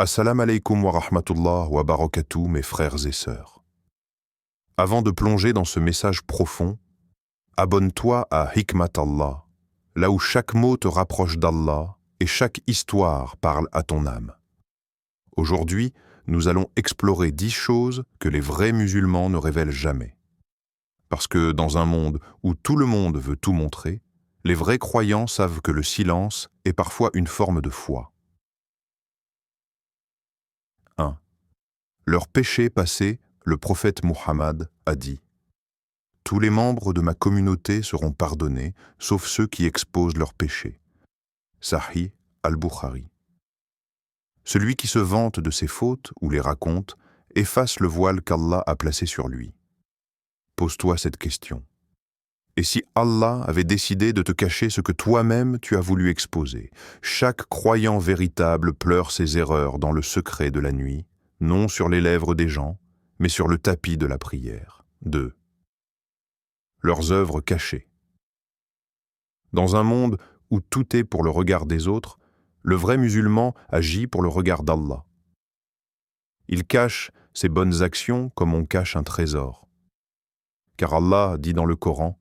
Assalamu alaikum wa rahmatullah wa barakatuh, mes frères et sœurs. Avant de plonger dans ce message profond, abonne-toi à Hikmat Allah, là où chaque mot te rapproche d'Allah et chaque histoire parle à ton âme. Aujourd'hui, nous allons explorer 10 choses que les vrais musulmans ne révèlent jamais. Parce que dans un monde où tout le monde veut tout montrer, les vrais croyants savent que le silence est parfois une forme de foi. 1. Leurs péchés passés, le prophète Muhammad a dit « Tous les membres de ma communauté seront pardonnés, sauf ceux qui exposent leurs péchés. » Sahih al-Bukhari. Celui qui se vante de ses fautes ou les raconte efface le voile qu'Allah a placé sur lui. Pose-toi cette question. Et si Allah avait décidé de te cacher ce que toi-même tu as voulu exposer? Chaque croyant véritable pleure ses erreurs dans le secret de la nuit, non sur les lèvres des gens, mais sur le tapis de la prière. 2. Leurs œuvres cachées. Dans un monde où tout est pour le regard des autres, le vrai musulman agit pour le regard d'Allah. Il cache ses bonnes actions comme on cache un trésor. Car Allah dit dans le Coran,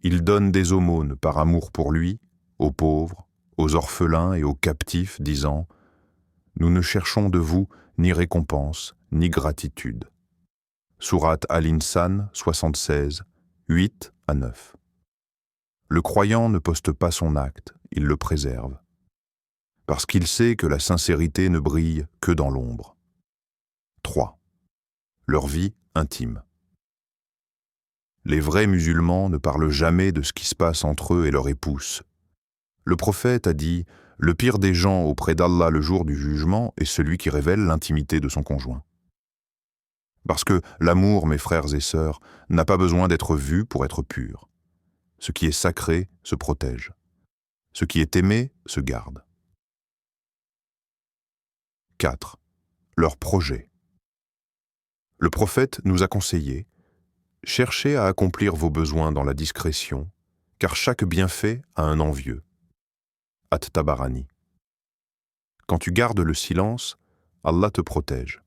il donne des aumônes par amour pour lui, aux pauvres, aux orphelins et aux captifs, disant « Nous ne cherchons de vous ni récompense, ni gratitude. » Sourate Al-Insan 76, 8 à 9. Le croyant ne poste pas son acte, il le préserve. Parce qu'il sait que la sincérité ne brille que dans l'ombre. 3. Leur vie intime. Les vrais musulmans ne parlent jamais de ce qui se passe entre eux et leur épouse. Le prophète a dit « Le pire des gens auprès d'Allah le jour du jugement est celui qui révèle l'intimité de son conjoint. » Parce que l'amour, mes frères et sœurs, n'a pas besoin d'être vu pour être pur. Ce qui est sacré se protège. Ce qui est aimé se garde. 4. Leurs projets. Le prophète nous a conseillé « Cherchez à accomplir vos besoins dans la discrétion, car chaque bienfait a un envieux. » At-Tabarani. Quand tu gardes le silence, Allah te protège.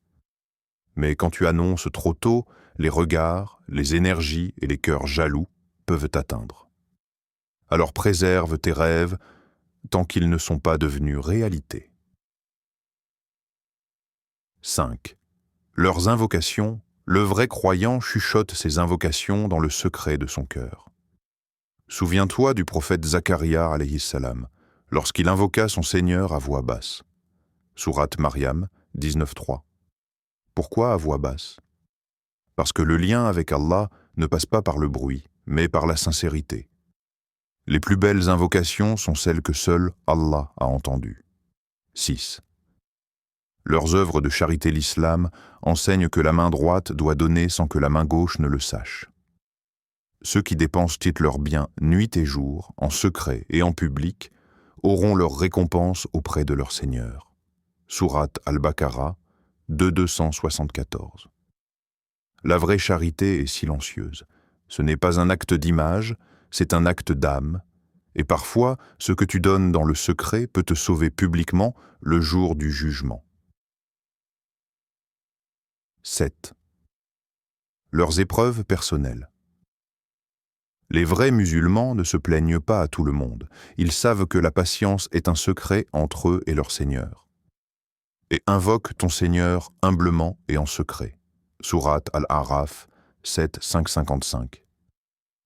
Mais quand tu annonces trop tôt, les regards, les énergies et les cœurs jaloux peuvent t'atteindre. Alors préserve tes rêves tant qu'ils ne sont pas devenus réalité. 5. Leurs invocations. Le vrai croyant chuchote ses invocations dans le secret de son cœur. Souviens-toi du prophète Zacharia alayhi salam, lorsqu'il invoqua son Seigneur à voix basse. Sourate Maryam 19.3. Pourquoi à voix basse? Parce que le lien avec Allah ne passe pas par le bruit, mais par la sincérité. Les plus belles invocations sont celles que seul Allah a entendues. 6. Leurs œuvres de charité l'islam enseignent que la main droite doit donner sans que la main gauche ne le sache. Ceux qui dépensent leurs biens nuit et jour, en secret et en public, auront leur récompense auprès de leur Seigneur. Sourate Al-Baqarah 2.274. La vraie charité est silencieuse. Ce n'est pas un acte d'image, c'est un acte d'âme. Et parfois, ce que tu donnes dans le secret peut te sauver publiquement le jour du jugement. 7. Leurs épreuves personnelles. Les vrais musulmans ne se plaignent pas à tout le monde. Ils savent que la patience est un secret entre eux et leur Seigneur. Et invoque ton Seigneur humblement et en secret. Sourate Al-A'raf 7, 555.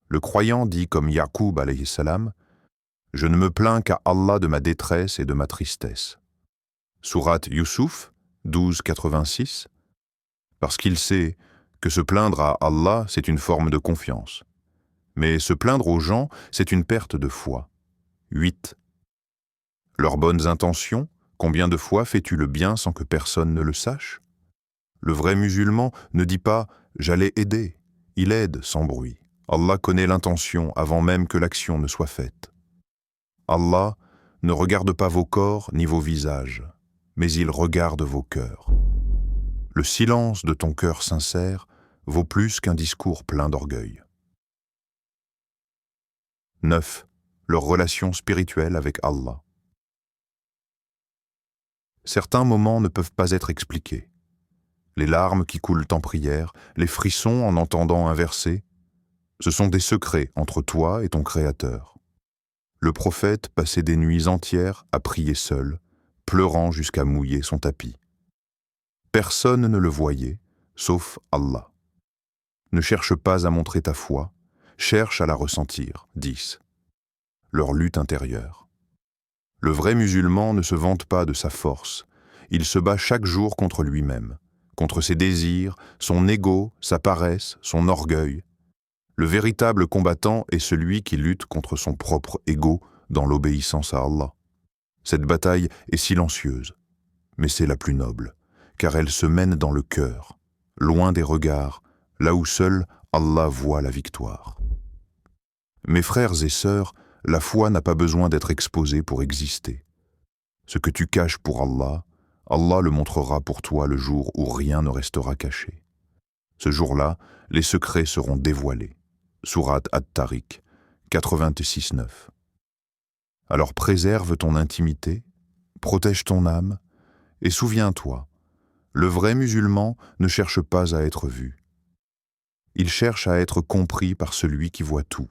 Le croyant dit comme Yaqub alayhi salam « Je ne me plains qu'à Allah de ma détresse et de ma tristesse. » Sourate Yusuf 12, 86. Parce qu'il sait que se plaindre à Allah, c'est une forme de confiance. Mais se plaindre aux gens, c'est une perte de foi. 8. Leurs bonnes intentions, combien de fois fais-tu le bien sans que personne ne le sache? Le vrai musulman ne dit pas « j'allais aider », il aide sans bruit. Allah connaît l'intention avant même que l'action ne soit faite. Allah ne regarde pas vos corps ni vos visages, mais il regarde vos cœurs. Le silence de ton cœur sincère vaut plus qu'un discours plein d'orgueil. 9. Leur relation spirituelle avec Allah. Certains moments ne peuvent pas être expliqués. Les larmes qui coulent en prière, les frissons en entendant un verset, ce sont des secrets entre toi et ton Créateur. Le prophète passait des nuits entières à prier seul, pleurant jusqu'à mouiller son tapis. Personne ne le voyait, sauf Allah. Ne cherche pas à montrer ta foi, cherche à la ressentir. 10. Leur lutte intérieure. Le vrai musulman ne se vante pas de sa force. Il se bat chaque jour contre lui-même, contre ses désirs, son ego, sa paresse, son orgueil. Le véritable combattant est celui qui lutte contre son propre ego dans l'obéissance à Allah. Cette bataille est silencieuse, mais c'est la plus noble, car elle se mène dans le cœur, loin des regards, là où seul Allah voit la victoire. Mes frères et sœurs, la foi n'a pas besoin d'être exposée pour exister. Ce que tu caches pour Allah, Allah le montrera pour toi le jour où rien ne restera caché. Ce jour-là, les secrets seront dévoilés. Sourate At-Tariq, 86-9. Alors préserve ton intimité, protège ton âme, et souviens-toi, le vrai musulman ne cherche pas à être vu. Il cherche à être compris par celui qui voit tout.